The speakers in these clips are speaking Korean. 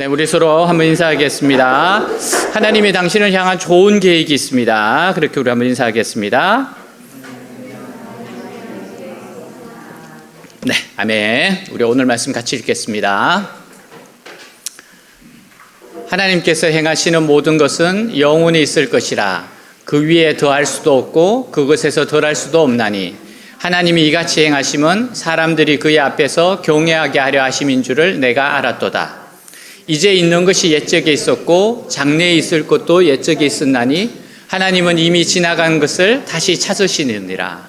네, 우리 서로 한번 인사하겠습니다. 하나님이 당신을 향한 좋은 계획이 있습니다. 그렇게 우리 한번 인사하겠습니다. 네, 아멘. 우리 오늘 말씀 같이 읽겠습니다. 하나님께서 행하시는 모든 것은 영원히 있을 것이라. 그 위에 더할 수도 없고 그것에서 덜할 수도 없나니 하나님이 이같이 행하심은 사람들이 그의 앞에서 경외하게 하려 하심인 줄을 내가 알았도다. 이제 있는 것이 옛적에 있었고 장래에 있을 것도 옛적에 있었나니 하나님은 이미 지나간 것을 다시 찾으시느니라.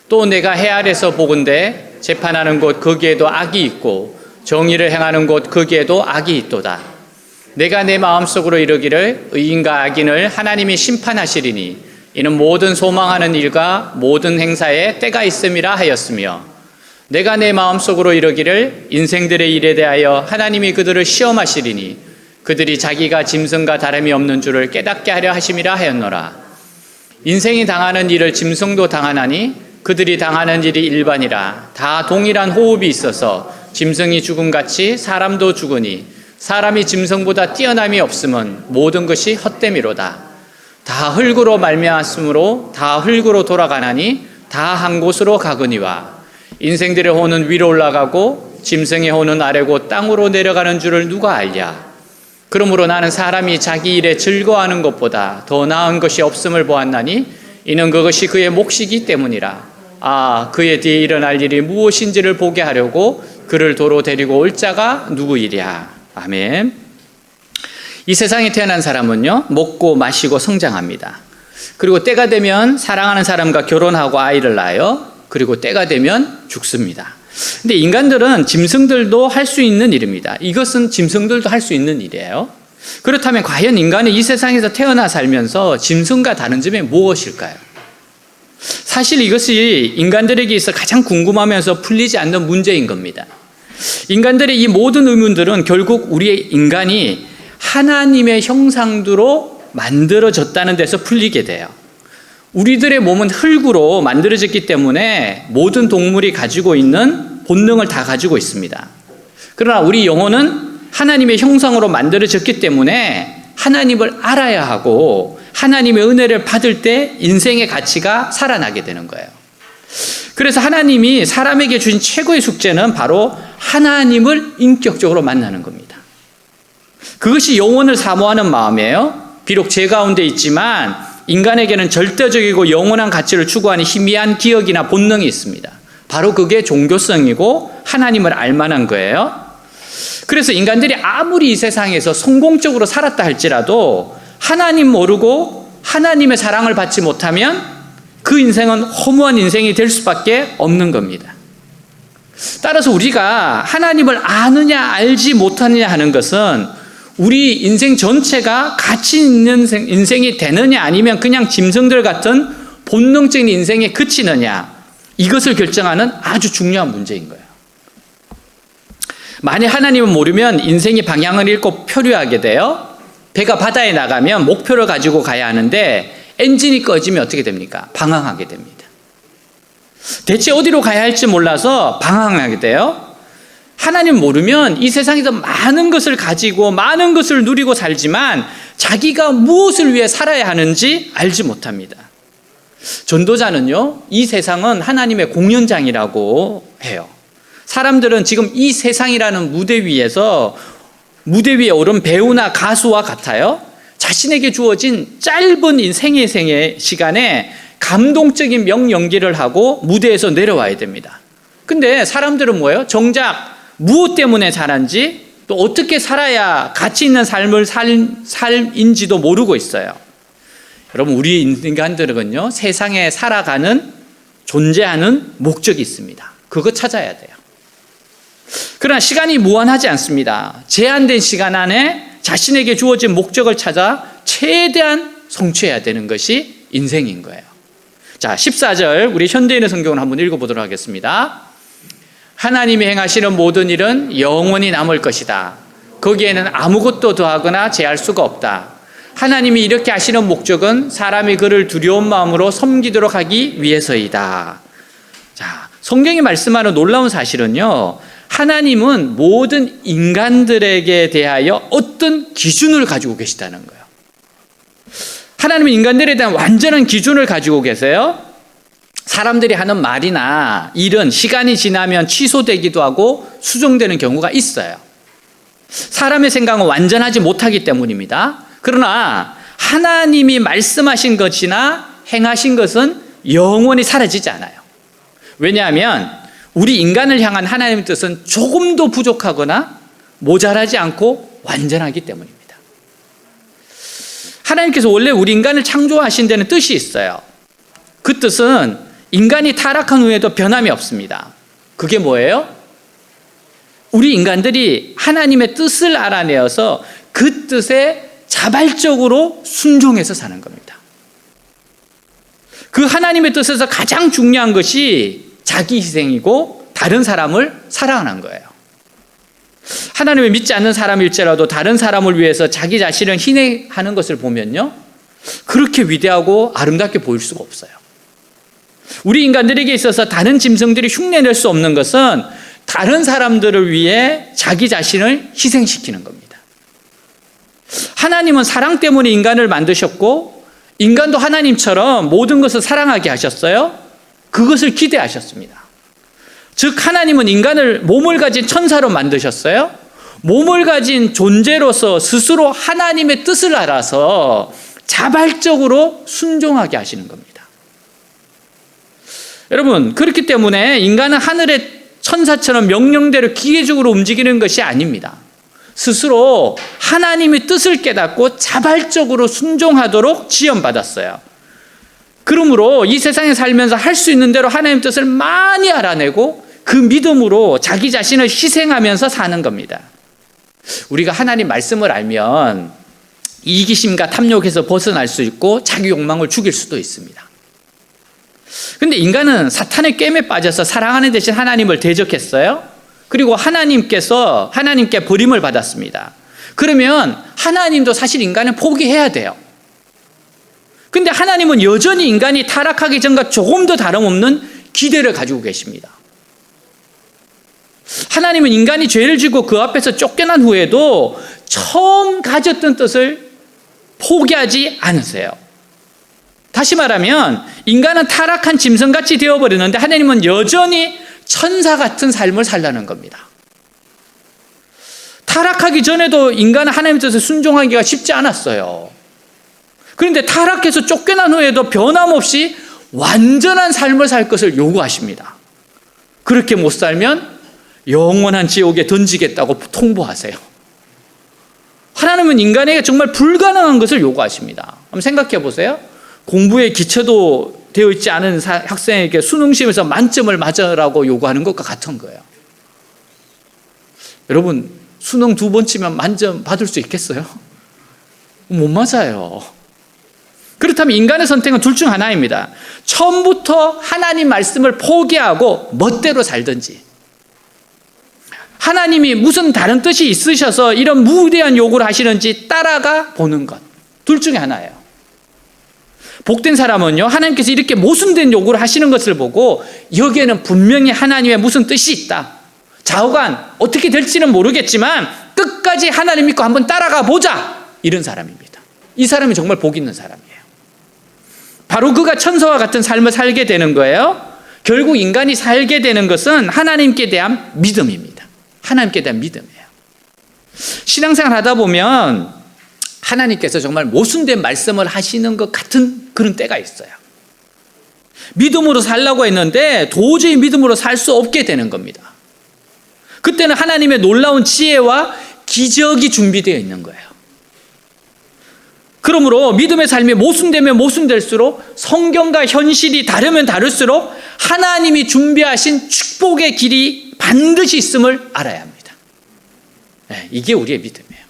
또 내가 해 아래서 보건대 재판하는 곳 거기에도 악이 있고 정의를 행하는 곳 거기에도 악이 있도다. 내가 내 마음속으로 이르기를 의인과 악인을 하나님이 심판하시리니 이는 모든 소망하는 일과 모든 행사에 때가 있음이라 하였으며 내가 내 마음속으로 이르기를 인생들의 일에 대하여 하나님이 그들을 시험하시리니 그들이 자기가 짐승과 다름이 없는 줄을 깨닫게 하려 하심이라 하였노라. 인생이 당하는 일을 짐승도 당하나니 그들이 당하는 일이 일반이라. 다 동일한 호흡이 있어서 짐승이 죽음같이 사람도 죽으니 사람이 짐승보다 뛰어남이 없음은 모든 것이 헛됨이로다. 다 흙으로 말미암았으므로 다 흙으로 돌아가나니 다 한 곳으로 가거니와 인생들의 호는 위로 올라가고 짐승의 호는 아래고 땅으로 내려가는 줄을 누가 알랴. 그러므로 나는 사람이 자기 일에 즐거워하는 것보다 더 나은 것이 없음을 보았나니 이는 그것이 그의 몫이기 때문이라. 그의 뒤에 일어날 일이 무엇인지를 보게 하려고 그를 도로 데리고 올 자가 누구이랴. 아멘. 이 세상에 태어난 사람은요, 먹고 마시고 성장합니다. 그리고 때가 되면 사랑하는 사람과 결혼하고 아이를 낳아요. 그리고 때가 되면 죽습니다. 근데 인간들은 짐승들도 할 수 있는 일입니다. 이것은 짐승들도 할 수 있는 일이에요. 그렇다면 과연 인간은 이 세상에서 태어나 살면서 짐승과 다른 점이 무엇일까요? 사실 이것이 인간들에게 있어 가장 궁금하면서 풀리지 않는 문제인 겁니다. 인간들의 이 모든 의문들은 결국 우리의 인간이 하나님의 형상대로 만들어졌다는 데서 풀리게 돼요. 우리들의 몸은 흙으로 만들어졌기 때문에 모든 동물이 가지고 있는 본능을 다 가지고 있습니다. 그러나 우리 영혼은 하나님의 형상으로 만들어졌기 때문에 하나님을 알아야 하고 하나님의 은혜를 받을 때 인생의 가치가 살아나게 되는 거예요. 그래서 하나님이 사람에게 주신 최고의 숙제는 바로 하나님을 인격적으로 만나는 겁니다. 그것이 영혼을 사모하는 마음이에요. 비록 죄 가운데 있지만 인간에게는 절대적이고 영원한 가치를 추구하는 희미한 기억이나 본능이 있습니다. 바로 그게 종교성이고 하나님을 알만한 거예요. 그래서 인간들이 아무리 이 세상에서 성공적으로 살았다 할지라도 하나님 모르고 하나님의 사랑을 받지 못하면 그 인생은 허무한 인생이 될 수밖에 없는 겁니다. 따라서 우리가 하나님을 아느냐 알지 못하느냐 하는 것은 우리 인생 전체가 가치 있는 인생이 되느냐 아니면 그냥 짐승들 같은 본능적인 인생에 그치느냐, 이것을 결정하는 아주 중요한 문제인 거예요. 만약 하나님을 모르면 인생의 방향을 잃고 표류하게 돼요. 배가 바다에 나가면 목표를 가지고 가야 하는데 엔진이 꺼지면 어떻게 됩니까? 방황하게 됩니다. 대체 어디로 가야 할지 몰라서 방황하게 돼요. 하나님 모르면 이 세상에서 많은 것을 가지고 많은 것을 누리고 살지만 자기가 무엇을 위해 살아야 하는지 알지 못합니다. 전도자는요, 이 세상은 하나님의 공연장이라고 해요. 사람들은 지금 이 세상이라는 무대 위에 오른 배우나 가수와 같아요. 자신에게 주어진 짧은 인생의 시간에 감동적인 명연기를 하고 무대에서 내려와야 됩니다. 근데 사람들은 뭐예요? 정작 무엇 때문에 살았는지 또 어떻게 살아야 가치 있는 삶을 삶인지도 모르고 있어요. 여러분, 우리 인간들은요, 세상에 살아가는 존재하는 목적이 있습니다. 그거 찾아야 돼요. 그러나 시간이 무한하지 않습니다. 제한된 시간 안에 자신에게 주어진 목적을 찾아 최대한 성취해야 되는 것이 인생인 거예요. 자, 14절 우리 현대인의 성경을 한번 읽어보도록 하겠습니다. 하나님이 행하시는 모든 일은 영원히 남을 것이다. 거기에는 아무것도 더하거나 제할 수가 없다. 하나님이 이렇게 하시는 목적은 사람이 그를 두려운 마음으로 섬기도록 하기 위해서이다. 자, 성경이 말씀하는 놀라운 사실은요, 하나님은 모든 인간들에게 대하여 어떤 기준을 가지고 계시다는 거예요. 하나님은 인간들에 대한 완전한 기준을 가지고 계세요. 사람들이 하는 말이나 일은 시간이 지나면 취소되기도 하고 수정되는 경우가 있어요. 사람의 생각은 완전하지 못하기 때문입니다. 그러나 하나님이 말씀하신 것이나 행하신 것은 영원히 사라지지 않아요. 왜냐하면 우리 인간을 향한 하나님의 뜻은 조금도 부족하거나 모자라지 않고 완전하기 때문입니다. 하나님께서 원래 우리 인간을 창조하신 데는 뜻이 있어요. 그 뜻은 인간이 타락한 후에도 변함이 없습니다. 그게 뭐예요? 우리 인간들이 하나님의 뜻을 알아내어서 그 뜻에 자발적으로 순종해서 사는 겁니다. 그 하나님의 뜻에서 가장 중요한 것이 자기 희생이고 다른 사람을 사랑하는 거예요. 하나님을 믿지 않는 사람일지라도 다른 사람을 위해서 자기 자신을 희생하는 것을 보면요, 그렇게 위대하고 아름답게 보일 수가 없어요. 우리 인간들에게 있어서 다른 짐승들이 흉내낼 수 없는 것은 다른 사람들을 위해 자기 자신을 희생시키는 겁니다. 하나님은 사랑 때문에 인간을 만드셨고 인간도 하나님처럼 모든 것을 사랑하게 하셨어요. 그것을 기대하셨습니다. 즉 하나님은 인간을 몸을 가진 천사로 만드셨어요. 몸을 가진 존재로서 스스로 하나님의 뜻을 알아서 자발적으로 순종하게 하시는 겁니다. 여러분, 그렇기 때문에 인간은 하늘의 천사처럼 명령대로 기계적으로 움직이는 것이 아닙니다. 스스로 하나님의 뜻을 깨닫고 자발적으로 순종하도록 지원받았어요. 그러므로 이 세상에 살면서 할 수 있는 대로 하나님의 뜻을 많이 알아내고 그 믿음으로 자기 자신을 희생하면서 사는 겁니다. 우리가 하나님 말씀을 알면 이기심과 탐욕에서 벗어날 수 있고 자기 욕망을 죽일 수도 있습니다. 근데 인간은 사탄의 깸에 빠져서 사랑하는 대신 하나님을 대적했어요. 그리고 하나님께 버림을 받았습니다. 그러면 하나님도 사실 인간을 포기해야 돼요. 근데 하나님은 여전히 인간이 타락하기 전과 조금 더 다름없는 기대를 가지고 계십니다. 하나님은 인간이 죄를 지고 그 앞에서 쫓겨난 후에도 처음 가졌던 뜻을 포기하지 않으세요. 다시 말하면 인간은 타락한 짐승같이 되어버리는데 하나님은 여전히 천사 같은 삶을 살라는 겁니다. 타락하기 전에도 인간은 하나님의 뜻에 순종하기가 쉽지 않았어요. 그런데 타락해서 쫓겨난 후에도 변함없이 완전한 삶을 살 것을 요구하십니다. 그렇게 못 살면 영원한 지옥에 던지겠다고 통보하세요. 하나님은 인간에게 정말 불가능한 것을 요구하십니다. 한번 생각해 보세요. 공부에 기초도 되어 있지 않은 학생에게 수능시험에서 만점을 맞으라고 요구하는 것과 같은 거예요. 여러분, 수능 2번 치면 만점 받을 수 있겠어요? 못 맞아요. 그렇다면 인간의 선택은 둘 중 하나입니다. 처음부터 하나님 말씀을 포기하고 멋대로 살든지, 하나님이 무슨 다른 뜻이 있으셔서 이런 무대한 요구를 하시는지 따라가 보는 것, 둘 중에 하나예요. 복된 사람은요, 하나님께서 이렇게 모순된 요구를 하시는 것을 보고 여기에는 분명히 하나님의 무슨 뜻이 있다, 좌우간 어떻게 될지는 모르겠지만 끝까지 하나님 믿고 한번 따라가 보자, 이런 사람입니다. 이 사람이 정말 복 있는 사람이에요. 바로 그가 천사와 같은 삶을 살게 되는 거예요. 결국 인간이 살게 되는 것은 하나님께 대한 믿음입니다. 하나님께 대한 믿음이에요. 신앙생활 하다 보면 하나님께서 정말 모순된 말씀을 하시는 것 같은 그런 때가 있어요. 믿음으로 살라고 했는데 도저히 믿음으로 살 수 없게 되는 겁니다. 그때는 하나님의 놀라운 지혜와 기적이 준비되어 있는 거예요. 그러므로 믿음의 삶이 모순되면 모순될수록 성경과 현실이 다르면 다를수록 하나님이 준비하신 축복의 길이 반드시 있음을 알아야 합니다. 이게 우리의 믿음이에요.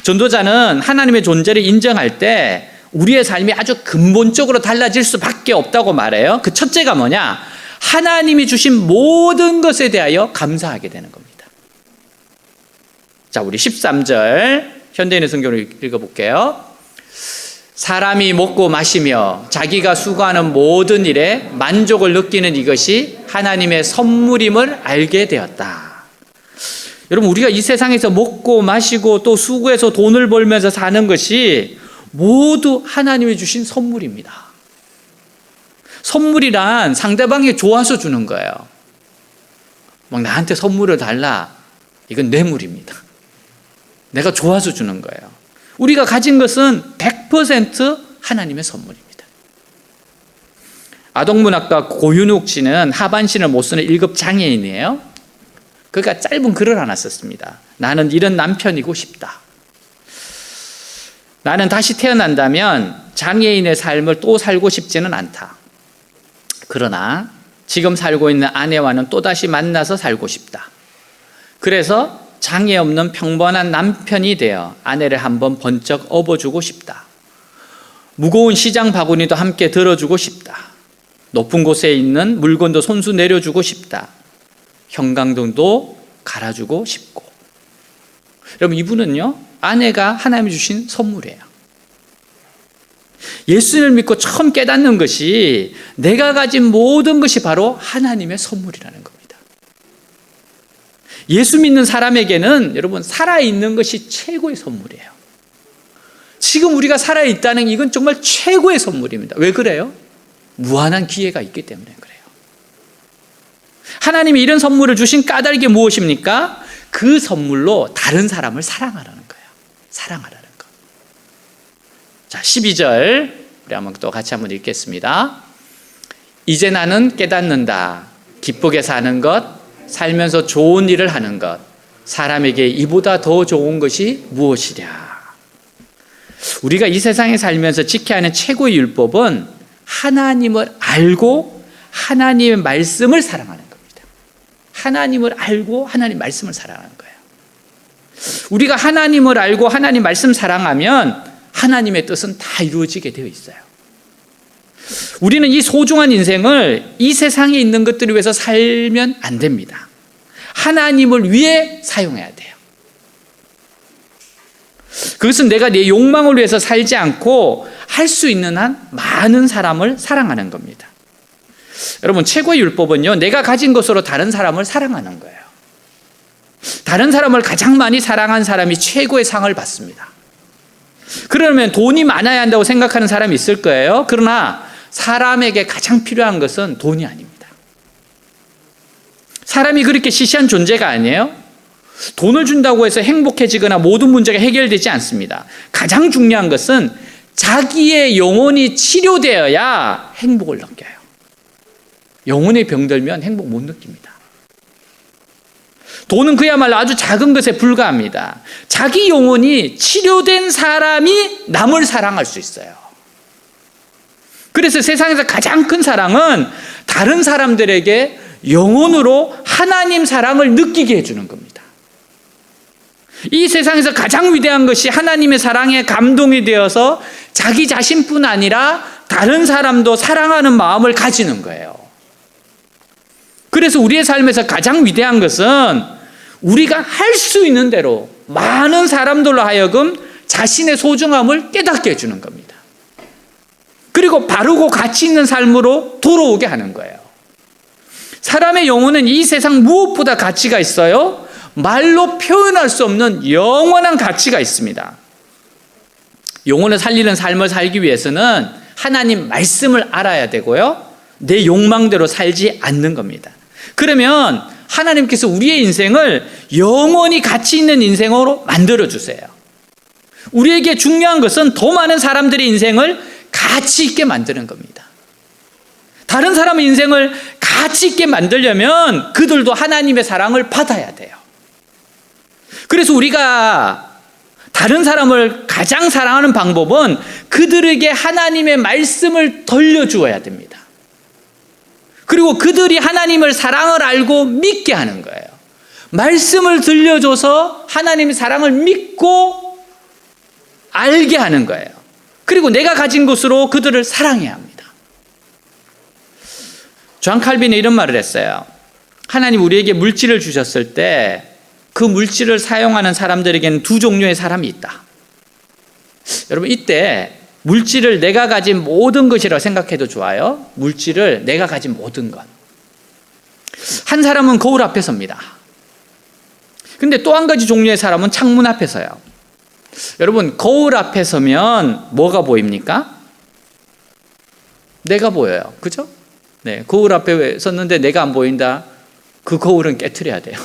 전도자는 하나님의 존재를 인정할 때 우리의 삶이 아주 근본적으로 달라질 수밖에 없다고 말해요. 그 첫째가 뭐냐? 하나님이 주신 모든 것에 대하여 감사하게 되는 겁니다. 자, 우리 13절 현대인의 성경을 읽어볼게요. 사람이 먹고 마시며 자기가 수고하는 모든 일에 만족을 느끼는 이것이 하나님의 선물임을 알게 되었다. 여러분, 우리가 이 세상에서 먹고 마시고 또 수고해서 돈을 벌면서 사는 것이 모두 하나님이 주신 선물입니다. 선물이란 상대방이 좋아서 주는 거예요. 막 나한테 선물을 달라. 이건 뇌물입니다. 내가 좋아서 주는 거예요. 우리가 가진 것은 100% 하나님의 선물입니다. 아동문학가 고윤욱 씨는 하반신을 못 쓰는 1급 장애인이에요. 그러니까 짧은 글을 하나 썼습니다. 나는 이런 남편이고 싶다. 나는 다시 태어난다면 장애인의 삶을 또 살고 싶지는 않다. 그러나 지금 살고 있는 아내와는 또다시 만나서 살고 싶다. 그래서 장애 없는 평범한 남편이 되어 아내를 한번 번쩍 업어주고 싶다. 무거운 시장 바구니도 함께 들어주고 싶다. 높은 곳에 있는 물건도 손수 내려주고 싶다. 형광등도 갈아주고 싶고. 여러분, 이분은요, 아내가 하나님이 주신 선물이에요. 예수님을 믿고 처음 깨닫는 것이 내가 가진 모든 것이 바로 하나님의 선물이라는 겁니다. 예수 믿는 사람에게는 여러분, 살아있는 것이 최고의 선물이에요. 지금 우리가 살아있다는 이건 정말 최고의 선물입니다. 왜 그래요? 무한한 기회가 있기 때문에 그래요. 하나님이 이런 선물을 주신 까닭이 무엇입니까? 그 선물로 다른 사람을 사랑하라는 거예요. 사랑하라는 거. 자, 12절 우리 한번 또 같이 한번 읽겠습니다. 이제 나는 깨닫는다. 기쁘게 사는 것, 살면서 좋은 일을 하는 것, 사람에게 이보다 더 좋은 것이 무엇이랴. 우리가 이 세상에 살면서 지켜야 하는 최고의 율법은 하나님을 알고 하나님의 말씀을 사랑하는 겁니다. 하나님을 알고 하나님 말씀을 사랑하는 거예요. 우리가 하나님을 알고 하나님 말씀 사랑하면 하나님의 뜻은 다 이루어지게 되어 있어요. 우리는 이 소중한 인생을 이 세상에 있는 것들을 위해서 살면 안 됩니다. 하나님을 위해 사용해야 돼요. 그것은 내가 내 욕망을 위해서 살지 않고 할 수 있는 한 많은 사람을 사랑하는 겁니다. 여러분, 최고의 율법은요, 내가 가진 것으로 다른 사람을 사랑하는 거예요. 다른 사람을 가장 많이 사랑한 사람이 최고의 상을 받습니다. 그러면 돈이 많아야 한다고 생각하는 사람이 있을 거예요. 그러나 사람에게 가장 필요한 것은 돈이 아닙니다. 사람이 그렇게 시시한 존재가 아니에요. 돈을 준다고 해서 행복해지거나 모든 문제가 해결되지 않습니다. 가장 중요한 것은 자기의 영혼이 치료되어야 행복을 느껴요. 영혼에 병들면 행복 못 느낍니다. 돈은 그야말로 아주 작은 것에 불과합니다. 자기 영혼이 치료된 사람이 남을 사랑할 수 있어요. 그래서 세상에서 가장 큰 사랑은 다른 사람들에게 영혼으로 하나님 사랑을 느끼게 해주는 겁니다. 이 세상에서 가장 위대한 것이 하나님의 사랑에 감동이 되어서 자기 자신뿐 아니라 다른 사람도 사랑하는 마음을 가지는 거예요. 그래서 우리의 삶에서 가장 위대한 것은 우리가 할 수 있는 대로 많은 사람들로 하여금 자신의 소중함을 깨닫게 해주는 겁니다. 그리고 바르고 가치 있는 삶으로 돌아오게 하는 거예요. 사람의 영혼은 이 세상 무엇보다 가치가 있어요. 말로 표현할 수 없는 영원한 가치가 있습니다. 영혼을 살리는 삶을 살기 위해서는 하나님 말씀을 알아야 되고요, 내 욕망대로 살지 않는 겁니다. 그러면 하나님께서 우리의 인생을 영원히 가치 있는 인생으로 만들어주세요. 우리에게 중요한 것은 더 많은 사람들의 인생을 가치 있게 만드는 겁니다. 다른 사람의 인생을 가치 있게 만들려면 그들도 하나님의 사랑을 받아야 돼요. 그래서 우리가 다른 사람을 가장 사랑하는 방법은 그들에게 하나님의 말씀을 들려주어야 됩니다. 그리고 그들이 하나님을 사랑을 알고 믿게 하는 거예요. 말씀을 들려줘서 하나님의 사랑을 믿고 알게 하는 거예요. 그리고 내가 가진 것으로 그들을 사랑해야 합니다. 존 칼빈이 이런 말을 했어요. 하나님 우리에게 물질을 주셨을 때 그 물질을 사용하는 사람들에게는 두 종류의 사람이 있다. 여러분, 이때 물질을 내가 가진 모든 것이라고 생각해도 좋아요. 물질을 내가 가진 모든 것. 한 사람은 거울 앞에 섭니다. 근데 또 한 가지 종류의 사람은 창문 앞에 서요. 여러분, 거울 앞에 서면 뭐가 보입니까? 내가 보여요. 그죠? 네, 거울 앞에 섰는데 내가 안 보인다. 그 거울은 깨트려야 돼요.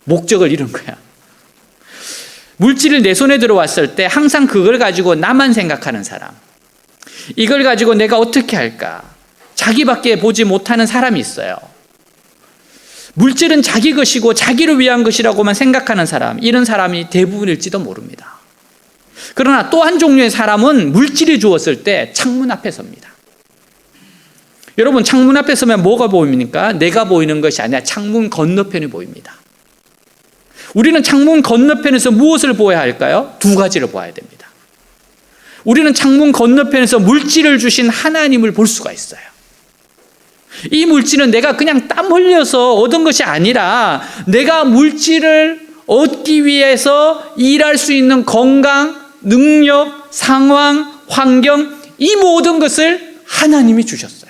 목적을 잃은 거야. 물질을 내 손에 들어왔을 때 항상 그걸 가지고 나만 생각하는 사람, 이걸 가지고 내가 어떻게 할까, 자기밖에 보지 못하는 사람이 있어요. 물질은 자기 것이고 자기를 위한 것이라고만 생각하는 사람, 이런 사람이 대부분일지도 모릅니다. 그러나 또 한 종류의 사람은 물질이 주었을 때 창문 앞에 섭니다. 여러분, 창문 앞에 서면 뭐가 보입니까? 내가 보이는 것이 아니라 창문 건너편이 보입니다. 우리는 창문 건너편에서 무엇을 보아야 할까요? 두 가지를 보아야 됩니다. 우리는 창문 건너편에서 물질을 주신 하나님을 볼 수가 있어요. 이 물질은 내가 그냥 땀 흘려서 얻은 것이 아니라 내가 물질을 얻기 위해서 일할 수 있는 건강, 능력, 상황, 환경, 이 모든 것을 하나님이 주셨어요.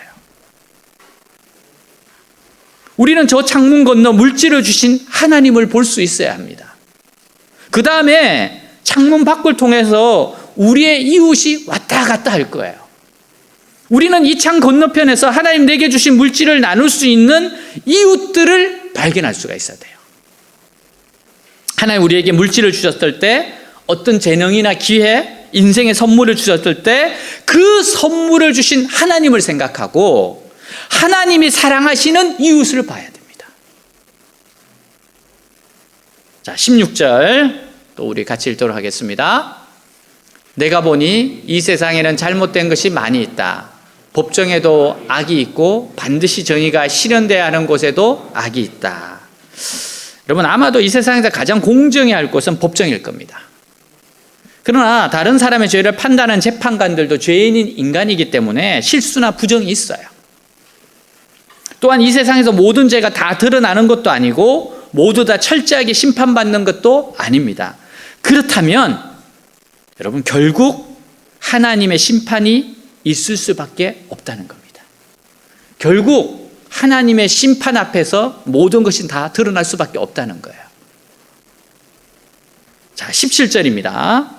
우리는 저 창문 건너 물질을 주신 하나님을 볼 수 있어야 합니다. 그 다음에 창문 밖을 통해서 우리의 이웃이 왔다 갔다 할 거예요. 우리는 이 창 건너편에서 하나님 내게 주신 물질을 나눌 수 있는 이웃들을 발견할 수가 있어야 돼요. 하나님 우리에게 물질을 주셨을 때, 어떤 재능이나 기회, 인생의 선물을 주셨을 때 그 선물을 주신 하나님을 생각하고 하나님이 사랑하시는 이웃을 봐야 됩니다. 자, 16절 또 우리 같이 읽도록 하겠습니다. 내가 보니 이 세상에는 잘못된 것이 많이 있다. 법정에도 악이 있고 반드시 정의가 실현돼야 하는 곳에도 악이 있다. 여러분, 아마도 이 세상에서 가장 공정해야 할 곳은 법정일 겁니다. 그러나 다른 사람의 죄를 판단하는 재판관들도 죄인인 인간이기 때문에 실수나 부정이 있어요. 또한 이 세상에서 모든 죄가 다 드러나는 것도 아니고 모두 다 철저하게 심판받는 것도 아닙니다. 그렇다면 여러분, 결국 하나님의 심판이 있을 수밖에 없다는 겁니다. 결국 하나님의 심판 앞에서 모든 것이 다 드러날 수밖에 없다는 거예요. 자, 17절입니다.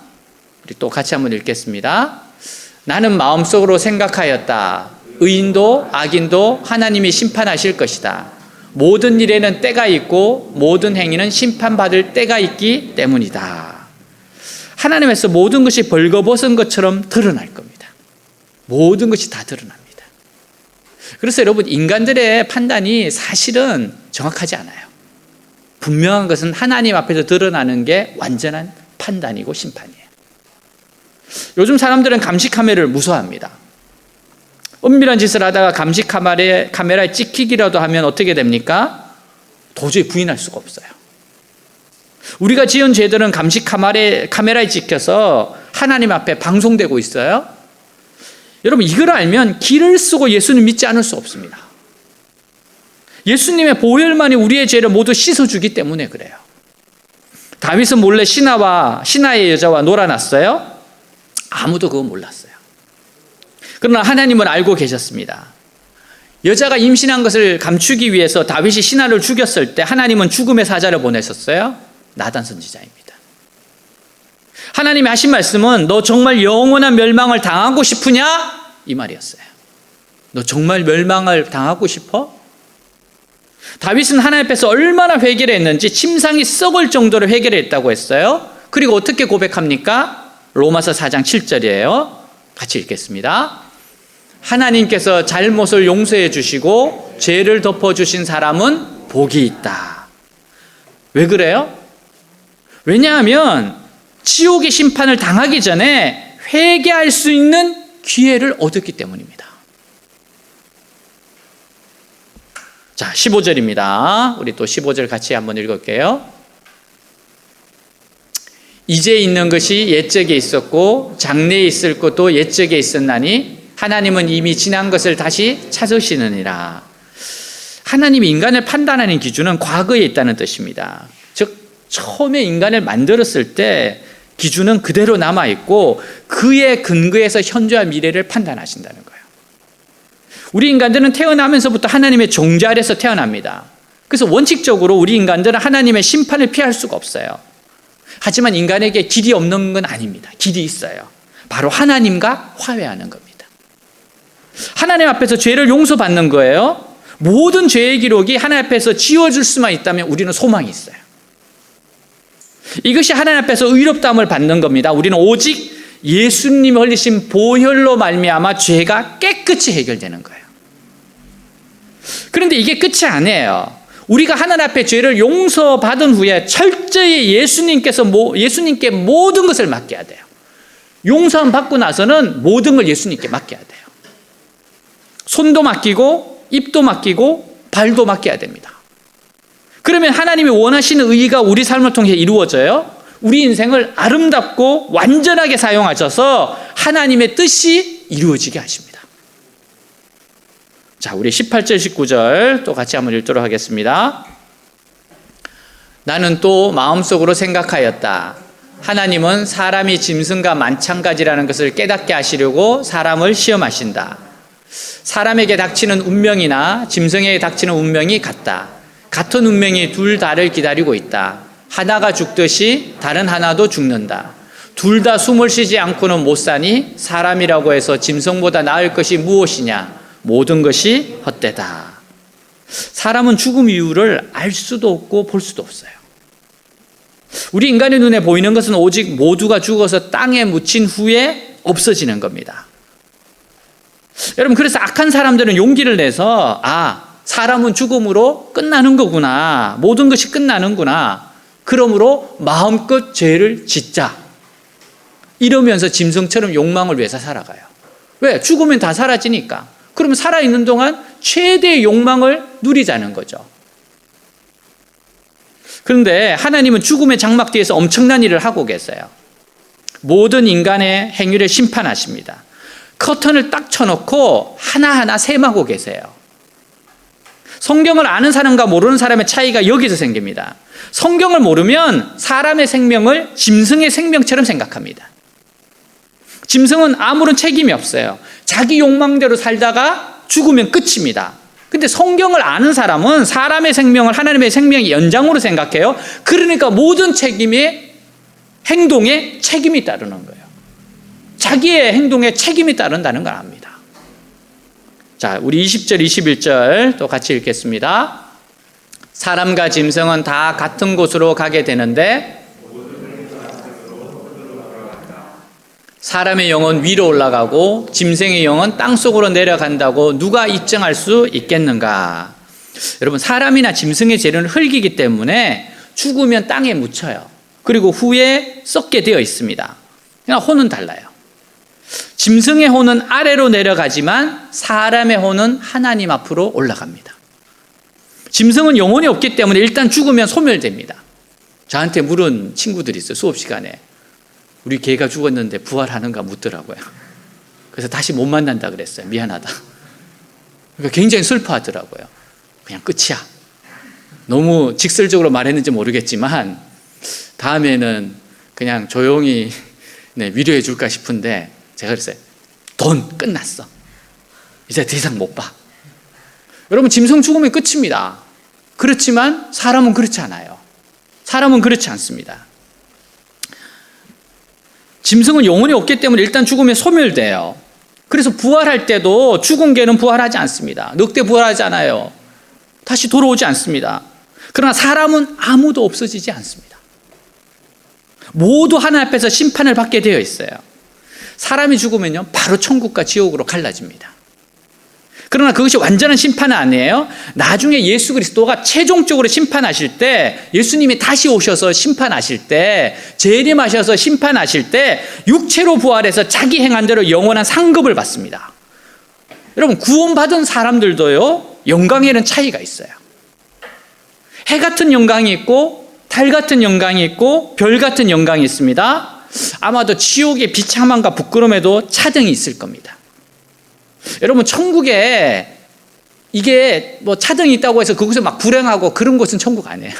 우리 또 같이 한번 읽겠습니다. 나는 마음속으로 생각하였다. 의인도 악인도 하나님이 심판하실 것이다. 모든 일에는 때가 있고 모든 행위는 심판받을 때가 있기 때문이다. 하나님에서 모든 것이 벌거벗은 것처럼 드러날 겁니다. 모든 것이 다 드러납니다. 그래서 여러분, 인간들의 판단이 사실은 정확하지 않아요. 분명한 것은 하나님 앞에서 드러나는 게 완전한 판단이고 심판이에요. 요즘 사람들은 감시 카메라를 무서워합니다. 은밀한 짓을 하다가 감시 카메라에 찍히기라도 하면 어떻게 됩니까? 도저히 부인할 수가 없어요. 우리가 지은 죄들은 감시 카메라에 찍혀서 하나님 앞에 방송되고 있어요. 여러분, 이걸 알면 길을 쓰고 예수님 믿지 않을 수 없습니다. 예수님의 보혈만이 우리의 죄를 모두 씻어주기 때문에 그래요. 다윗은 몰래 신하의 여자와 놀아났어요. 아무도 그거 몰랐어요. 그러나 하나님은 알고 계셨습니다. 여자가 임신한 것을 감추기 위해서 다윗이 신하를 죽였을 때 하나님은 죽음의 사자를 보내셨어요. 나단 선지자입니다. 하나님이 하신 말씀은 너 정말 영원한 멸망을 당하고 싶으냐? 이 말이었어요. 너 정말 멸망을 당하고 싶어? 다윗은 하나님 앞에서 얼마나 회개를 했는지 침상이 썩을 정도로 회개를 했다고 했어요. 그리고 어떻게 고백합니까? 로마서 4장 7절이에요. 같이 읽겠습니다. 하나님께서 잘못을 용서해 주시고 죄를 덮어주신 사람은 복이 있다. 왜 그래요? 왜냐하면 지옥의 심판을 당하기 전에 회개할 수 있는 기회를 얻었기 때문입니다. 자, 15절입니다. 우리 또 15절 같이 한번 읽을게요. 이제 있는 것이 옛적에 있었고 장래에 있을 것도 옛적에 있었나니 하나님은 이미 지난 것을 다시 찾으시느니라. 하나님이 인간을 판단하는 기준은 과거에 있다는 뜻입니다. 즉, 처음에 인간을 만들었을 때 기준은 그대로 남아있고 그의 근거에서 현재와 미래를 판단하신다는 거예요. 우리 인간들은 태어나면서부터 하나님의 종자 아래서 태어납니다. 그래서 원칙적으로 우리 인간들은 하나님의 심판을 피할 수가 없어요. 하지만 인간에게 길이 없는 건 아닙니다. 길이 있어요. 바로 하나님과 화해하는 겁니다. 하나님 앞에서 죄를 용서받는 거예요. 모든 죄의 기록이 하나님 앞에서 지워질 수만 있다면 우리는 소망이 있어요. 이것이 하나님 앞에서 의롭다함을 받는 겁니다. 우리는 오직 예수님이 흘리신 보혈로 말미암아 죄가 깨끗이 해결되는 거예요. 그런데 이게 끝이 아니에요. 우리가 하나님 앞에 죄를 용서받은 후에 철저히 예수님께 모든 것을 맡겨야 돼요. 용서함 받고 나서는 모든 걸 예수님께 맡겨야 돼요. 손도 맡기고 입도 맡기고 발도 맡겨야 됩니다. 그러면 하나님이 원하시는 의의가 우리 삶을 통해 이루어져요. 우리 인생을 아름답고 완전하게 사용하셔서 하나님의 뜻이 이루어지게 하십니다. 자, 우리 18절 19절 또 같이 한번 읽도록 하겠습니다. 나는 또 마음속으로 생각하였다. 하나님은 사람이 짐승과 마찬가지라는 것을 깨닫게 하시려고 사람을 시험하신다. 사람에게 닥치는 운명이나 짐승에게 닥치는 운명이 같다. 같은 운명이 둘 다를 기다리고 있다. 하나가 죽듯이 다른 하나도 죽는다. 둘 다 숨을 쉬지 않고는 못 사니 사람이라고 해서 짐승보다 나을 것이 무엇이냐? 모든 것이 헛되다. 사람은 죽음 이유를 알 수도 없고 볼 수도 없어요. 우리 인간의 눈에 보이는 것은 오직 모두가 죽어서 땅에 묻힌 후에 없어지는 겁니다. 여러분, 그래서 악한 사람들은 용기를 내서 사람은 죽음으로 끝나는 거구나. 모든 것이 끝나는구나. 그러므로 마음껏 죄를 짓자. 이러면서 짐승처럼 욕망을 위해서 살아가요. 왜? 죽으면 다 사라지니까. 그러면 살아있는 동안 최대의 욕망을 누리자는 거죠. 그런데 하나님은 죽음의 장막 뒤에서 엄청난 일을 하고 계세요. 모든 인간의 행위를 심판하십니다. 커튼을 딱 쳐놓고 하나하나 셈하고 계세요. 성경을 아는 사람과 모르는 사람의 차이가 여기서 생깁니다. 성경을 모르면 사람의 생명을 짐승의 생명처럼 생각합니다. 짐승은 아무런 책임이 없어요. 자기 욕망대로 살다가 죽으면 끝입니다. 근데 성경을 아는 사람은 사람의 생명을 하나님의 생명의 연장으로 생각해요. 그러니까 모든 행동에 책임이 따르는 거예요. 자기의 행동에 책임이 따른다는 걸 압니다. 자, 우리 20절, 21절 또 같이 읽겠습니다. 사람과 짐승은 다 같은 곳으로 가게 되는데 사람의 영은 위로 올라가고 짐승의 영은 땅속으로 내려간다고 누가 입증할 수 있겠는가? 여러분, 사람이나 짐승의 재료는 흙이기 때문에 죽으면 땅에 묻혀요. 그리고 후에 썩게 되어 있습니다. 그러나 혼은 달라요. 짐승의 혼은 아래로 내려가지만 사람의 혼은 하나님 앞으로 올라갑니다. 짐승은 영혼이 없기 때문에 일단 죽으면 소멸됩니다. 저한테 물은 친구들이 있어요. 수업 시간에. 우리 개가 죽었는데 부활하는가 묻더라고요. 그래서 다시 못 만난다 그랬어요. 미안하다. 그러니까 굉장히 슬퍼하더라고요. 그냥 끝이야. 너무 직설적으로 말했는지 모르겠지만 다음에는 그냥 조용히 위로해 줄까 싶은데 제가 그랬어요. 돈 끝났어. 이제 더 이상 못 봐. 여러분, 짐승 죽으면 끝입니다. 그렇지만 사람은 그렇지 않아요. 사람은 그렇지 않습니다. 짐승은 영혼이 없기 때문에 일단 죽으면 소멸돼요. 그래서 부활할 때도 죽은 개는 부활하지 않습니다. 늑대 부활하지 않아요. 다시 돌아오지 않습니다. 그러나 사람은 아무도 없어지지 않습니다. 모두 하나님 앞에서 심판을 받게 되어 있어요. 사람이 죽으면요, 바로 천국과 지옥으로 갈라집니다. 그러나 그것이 완전한 심판은 아니에요. 나중에 예수 그리스도가 최종적으로 심판하실 때, 예수님이 다시 오셔서 심판하실 때, 재림하셔서 심판하실 때 육체로 부활해서 자기 행한 대로 영원한 상급을 받습니다. 여러분, 구원받은 사람들도요, 영광에는 차이가 있어요. 해 같은 영광이 있고 달 같은 영광이 있고 별 같은 영광이 있습니다. 아마도 지옥의 비참함과 부끄러움에도 차등이 있을 겁니다. 여러분, 천국에 이게 차등이 있다고 해서 그곳에 막 불행하고 그런 곳은 천국 아니에요.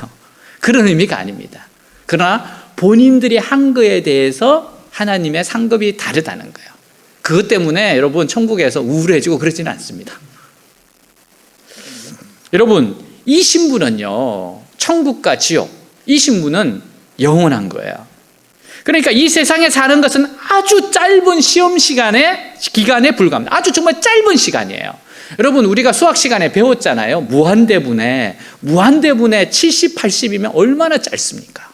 그런 의미가 아닙니다. 그러나 본인들이 한 거에 대해서 하나님의 상급이 다르다는 거예요. 그것 때문에 여러분, 천국에서 우울해지고 그러지는 않습니다. 여러분, 이 신분은요, 천국과 지옥, 이 신분은 영원한 거예요. 그러니까 이 세상에 사는 것은 아주 짧은 시험 기간에 불과합니다. 아주 정말 짧은 시간이에요. 여러분, 우리가 수학 시간에 배웠잖아요. 무한대분에 70, 80이면 얼마나 짧습니까?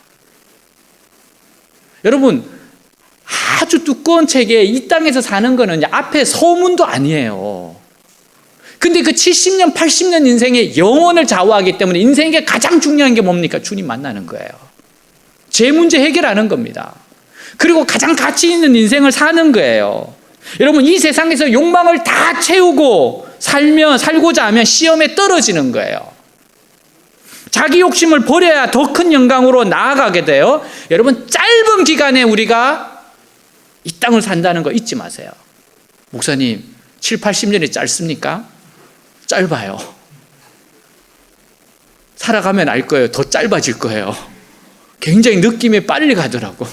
여러분, 아주 두꺼운 책에 이 땅에서 사는 거는 앞에 서문도 아니에요. 근데 그 70년, 80년 인생의 영혼을 좌우하기 때문에 인생에 가장 중요한 게 뭡니까? 주님 만나는 거예요. 제 문제 해결하는 겁니다. 그리고 가장 가치 있는 인생을 사는 거예요. 여러분, 이 세상에서 욕망을 다 채우고 살고자 하면 시험에 떨어지는 거예요. 자기 욕심을 버려야 더 큰 영광으로 나아가게 돼요. 여러분, 짧은 기간에 우리가 이 땅을 산다는 거 잊지 마세요. 목사님, 7, 80년이 짧습니까? 짧아요. 살아가면 알 거예요. 더 짧아질 거예요. 굉장히 느낌이 빨리 가더라고.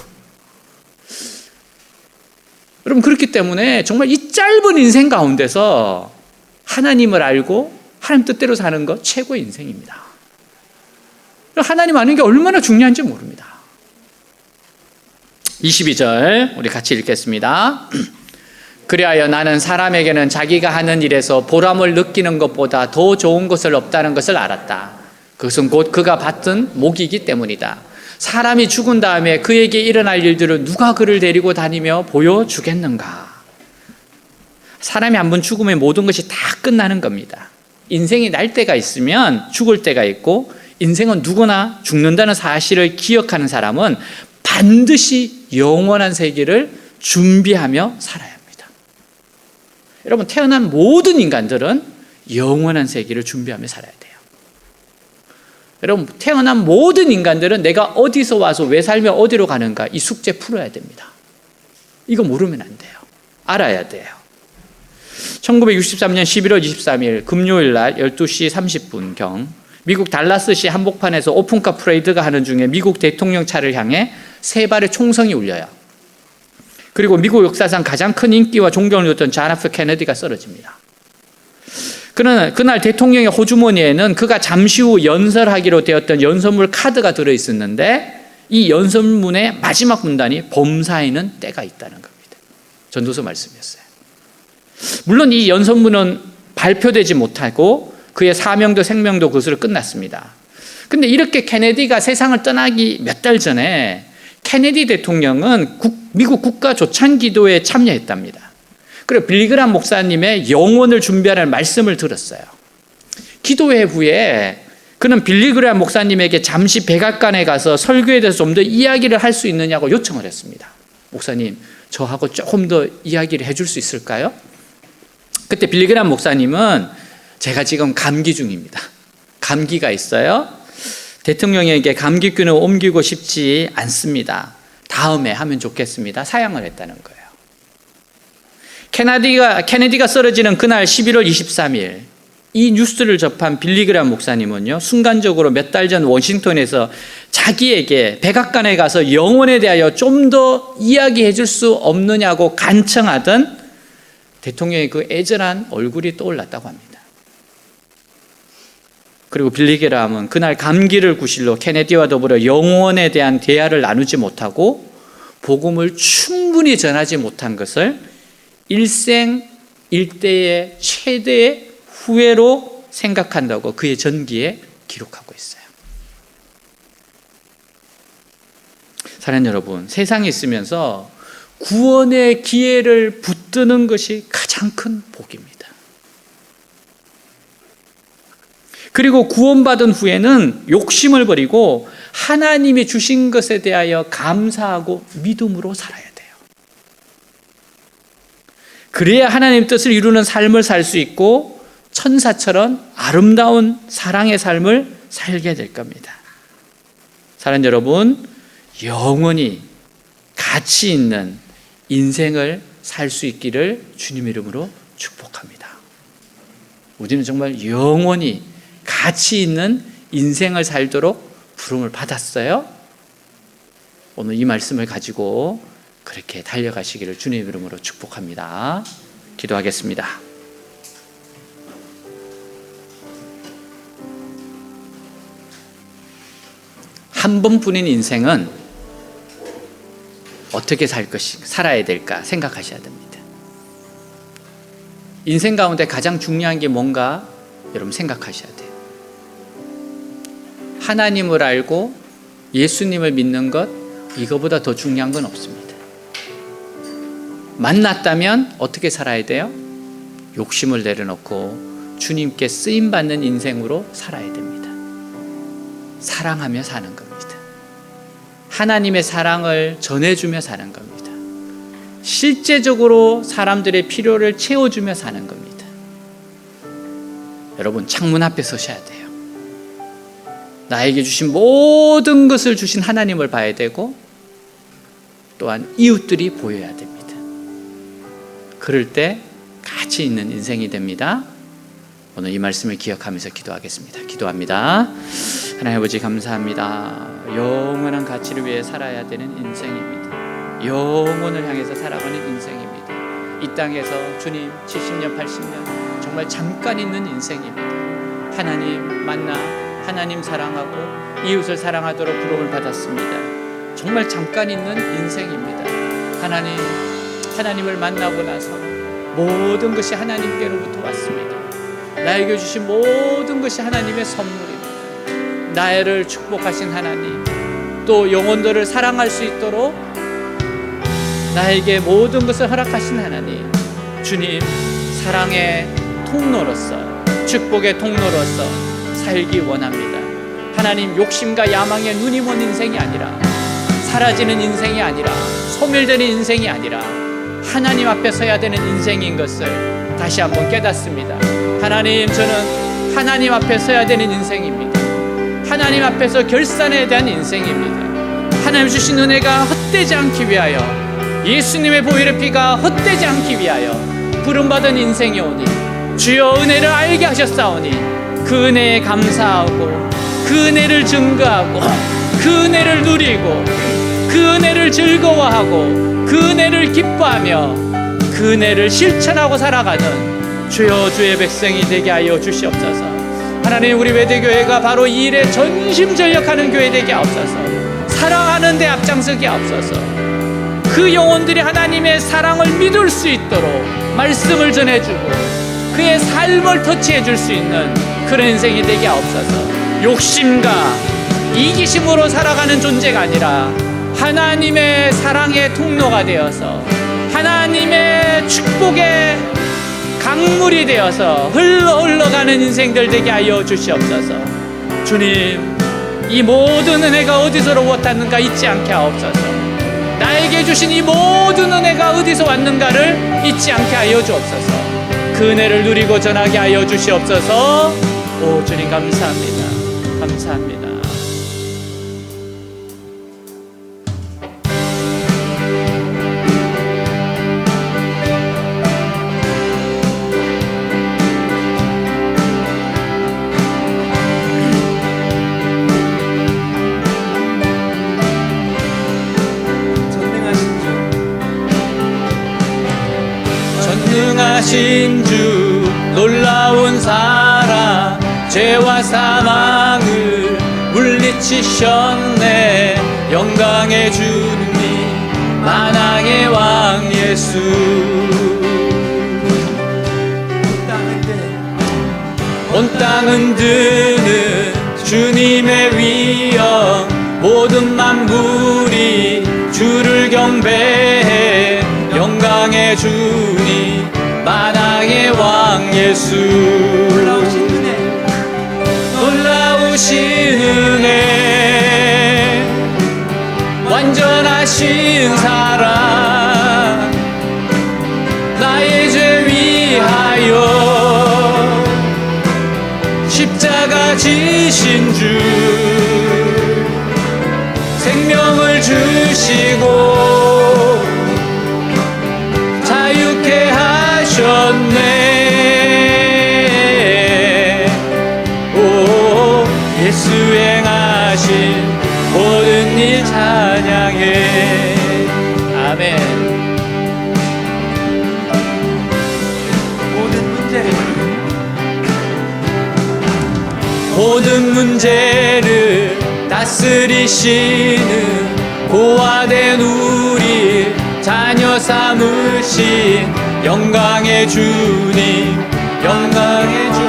여러분, 그렇기 때문에 정말 이 짧은 인생 가운데서 하나님을 알고 하나님 뜻대로 사는 것 최고의 인생입니다. 하나님 아는 게 얼마나 중요한지 모릅니다. 22절 우리 같이 읽겠습니다. 그리하여 나는 사람에게는 자기가 하는 일에서 보람을 느끼는 것보다 더 좋은 것을 없다는 것을 알았다. 그것은 곧 그가 받던 목이기 때문이다. 사람이 죽은 다음에 그에게 일어날 일들을 누가 그를 데리고 다니며 보여주겠는가? 사람이 한 번 죽으면 모든 것이 다 끝나는 겁니다. 인생이 날 때가 있으면 죽을 때가 있고, 인생은 누구나 죽는다는 사실을 기억하는 사람은 반드시 영원한 세계를 준비하며 살아야 합니다. 여러분, 태어난 모든 인간들은 영원한 세계를 준비하며 살아야 돼요. 여러분, 태어난 모든 인간들은 내가 어디서 와서 왜 살며 어디로 가는가, 이 숙제 풀어야 됩니다. 이거 모르면 안 돼요. 알아야 돼요. 1963년 11월 23일 금요일 날 12시 30분경 미국 달라스시 한복판에서 오픈카 프레이드가 하는 중에 미국 대통령 차를 향해 3발의 총성이 울려요. 그리고 미국 역사상 가장 큰 인기와 존경을 줬던 존 F 케네디가 쓰러집니다. 그날 대통령의 호주머니에는 그가 잠시 후 연설하기로 되었던 연설문 카드가 들어있었는데, 이 연설문의 마지막 문단이 범사에는 때가 있다는 겁니다. 전도서 말씀이었어요. 물론 이 연설문은 발표되지 못하고 그의 사명도 생명도 그것으로 끝났습니다. 근데 이렇게 케네디가 세상을 떠나기 몇 달 전에 케네디 대통령은 미국 국가 조찬 기도에 참여했답니다. 그리고 빌리그람 목사님의 영혼을 준비하는 말씀을 들었어요. 기도회 후에 그는 빌리그람 목사님에게 잠시 백악관에 가서 설교에 대해서 좀 더 이야기를 할 수 있느냐고 요청을 했습니다. 목사님, 저하고 조금 더 이야기를 해줄 수 있을까요? 그때 빌리그람 목사님은 제가 지금 감기 중입니다. 감기가 있어요. 대통령에게 감기균을 옮기고 싶지 않습니다. 다음에 하면 좋겠습니다. 사양을 했다는 거예요. 케네디가 쓰러지는 그날 11월 23일 이 뉴스를 접한 빌리그람 목사님은요, 순간적으로 몇 달 전 워싱턴에서 자기에게 백악관에 가서 영혼에 대하여 좀 더 이야기해 줄 수 없느냐고 간청하던 대통령의 그 애절한 얼굴이 떠올랐다고 합니다. 그리고 빌리그람은 그날 감기를 구실로 케네디와 더불어 영혼에 대한 대화를 나누지 못하고 복음을 충분히 전하지 못한 것을 일생 일대의 최대의 후회로 생각한다고 그의 전기에 기록하고 있어요. 사랑하는 여러분, 세상에 있으면서 구원의 기회를 붙드는 것이 가장 큰 복입니다. 그리고 구원받은 후에는 욕심을 버리고 하나님이 주신 것에 대하여 감사하고 믿음으로 살아야 돼요. 그래야 하나님 뜻을 이루는 삶을 살 수 있고 천사처럼 아름다운 사랑의 삶을 살게 될 겁니다. 사랑하는 여러분, 영원히 가치 있는 인생을 살 수 있기를 주님 이름으로 축복합니다. 우리는 정말 영원히 가치 있는 인생을 살도록 부름을 받았어요. 오늘 이 말씀을 가지고 그렇게 달려가시기를 주님 이름으로 축복합니다. 기도하겠습니다. 한 번뿐인 인생은 어떻게 살아야 될까 생각하셔야 됩니다. 인생 가운데 가장 중요한 게 뭔가 여러분 생각하셔야 돼요. 하나님을 알고 예수님을 믿는 것, 이거보다 더 중요한 건 없습니다. 만났다면 어떻게 살아야 돼요? 욕심을 내려놓고 주님께 쓰임받는 인생으로 살아야 됩니다. 사랑하며 사는 겁니다. 하나님의 사랑을 전해주며 사는 겁니다. 실제적으로 사람들의 필요를 채워주며 사는 겁니다. 여러분, 창문 앞에 서셔야 돼요. 나에게 주신 모든 것을 주신 하나님을 봐야 되고, 또한 이웃들이 보여야 됩니다. 그럴 때 가치 있는 인생이 됩니다. 오늘 이 말씀을 기억하면서 기도하겠습니다. 기도합니다. 하나님 아버지, 감사합니다. 영원한 가치를 위해 살아야 되는 인생입니다. 영혼을 향해서 살아가는 인생입니다. 이 땅에서 주님 70년 80년 정말 잠깐 있는 인생입니다. 하나님 만나 하나님 사랑하고 이웃을 사랑하도록 부름을 받았습니다. 정말 잠깐 있는 인생입니다. 하나님을 만나고 나서 모든 것이 하나님께로부터 왔습니다. 나에게 주신 모든 것이 하나님의 선물입니다. 나를 축복하신 하나님, 또 영혼들을 사랑할 수 있도록 나에게 모든 것을 허락하신 하나님, 주님 사랑의 통로로서, 축복의 통로로서 살기 원합니다. 하나님, 욕심과 야망에 눈이 먼 인생이 아니라, 사라지는 인생이 아니라, 소멸되는 인생이 아니라 하나님 앞에 서야 되는 인생인 것을 다시 한번 깨닫습니다. 하나님, 저는 하나님 앞에 서야 되는 인생입니다. 하나님 앞에서 결산에 대한 인생입니다. 하나님 주신 은혜가 헛되지 않기 위하여, 예수님의 보혈의 피가 헛되지 않기 위하여 부름받은 인생이오니, 주여 은혜를 알게 하셨사오니 그 은혜에 감사하고, 그 은혜를 증거하고, 그 은혜를 누리고, 그 은혜를 즐거워하고, 그 은혜를 기뻐하며 그 은혜를 실천하고 살아가는 주여 주의 백성이 되게 하여 주시옵소서. 하나님, 우리 외대교회가 바로 이 일에 전심전력하는 교회 되게 하옵소서. 사랑하는 데 앞장서게 하옵소서. 그 영혼들이 하나님의 사랑을 믿을 수 있도록 말씀을 전해주고 그의 삶을 터치해 줄 수 있는 그런 인생이 되게 하옵소서. 욕심과 이기심으로 살아가는 존재가 아니라 하나님의 사랑의 통로가 되어서, 하나님의 축복의 강물이 되어서 흘러가는 인생들 되게 하여 주시옵소서. 주님, 이 모든 은혜가 어디서로 왔는가 잊지 않게 하옵소서. 나에게 주신 이 모든 은혜가 어디서 왔는가를 잊지 않게 하여 주옵소서. 그 은혜를 누리고 전하게 하여 주시옵소서. 오 주님, 감사합니다. 감사합니다. 전능하신 주, 놀라운 사랑, 죄와 사망을 물리치셨네. 영광의 주님, 만왕의 왕 예수. 온 땅 흔드는 주님의 위엄, 모든 만물이 주를 경배해. 영광의 주님, 만왕의 왕 예수. 놀라우신 은혜, 완전하신 사랑, 나의 죄 위하여 십자가 지신 주, 생명을 주시고 자유케 하셨네. 오 예수 행하신 모든 일 찬양해. 아멘. 모든 문제를 다 다스리시는 고아된 우리 자녀 삼으신 영광의 주님, 영광의 주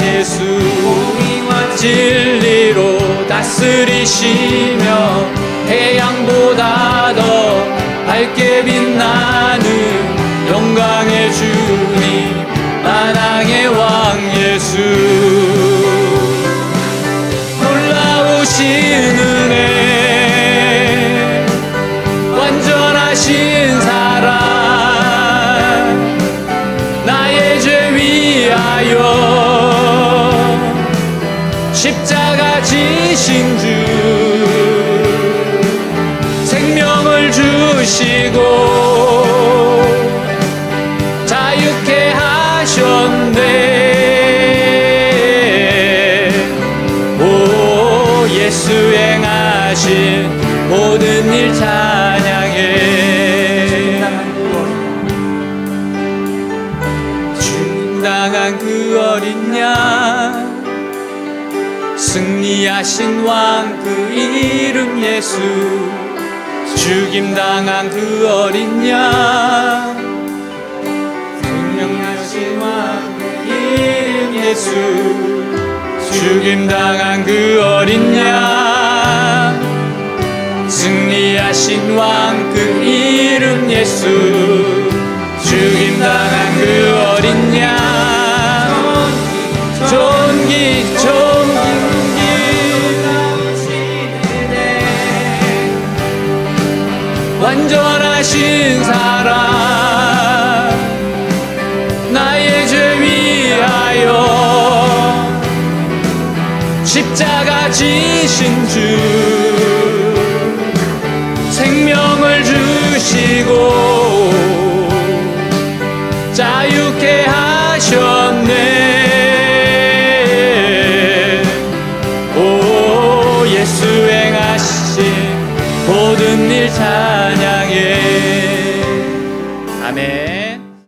예수, 공의와 진리로 다스리시며 태양보다 더 밝게 빛나는 영광의 주님, 만왕의 왕 예수. 놀라우신 은혜, 완전하신 사랑, 나의 죄 위하여 십자가 지신 주, 생명을 주시고 자유케 하셨네. 오, 예수 행하신 모든 일 찬양해. 죽임당한 그 어린 양, 승리하신 왕 그 이름 예수. 죽임당한 그 어린 양, 생명하신 왕 그 이름 예수. 죽임당한 그 어린 양, 승리하신 왕 그 이름 예수. 죽임당한 그 어린 양, 존귀 완전하신 사랑, 나의 죄 위하여 십자가 지신 주, 생명을 주시고 자유케 하셨네. 오, 예수 행하신 모든 일 찬양해. 아멘.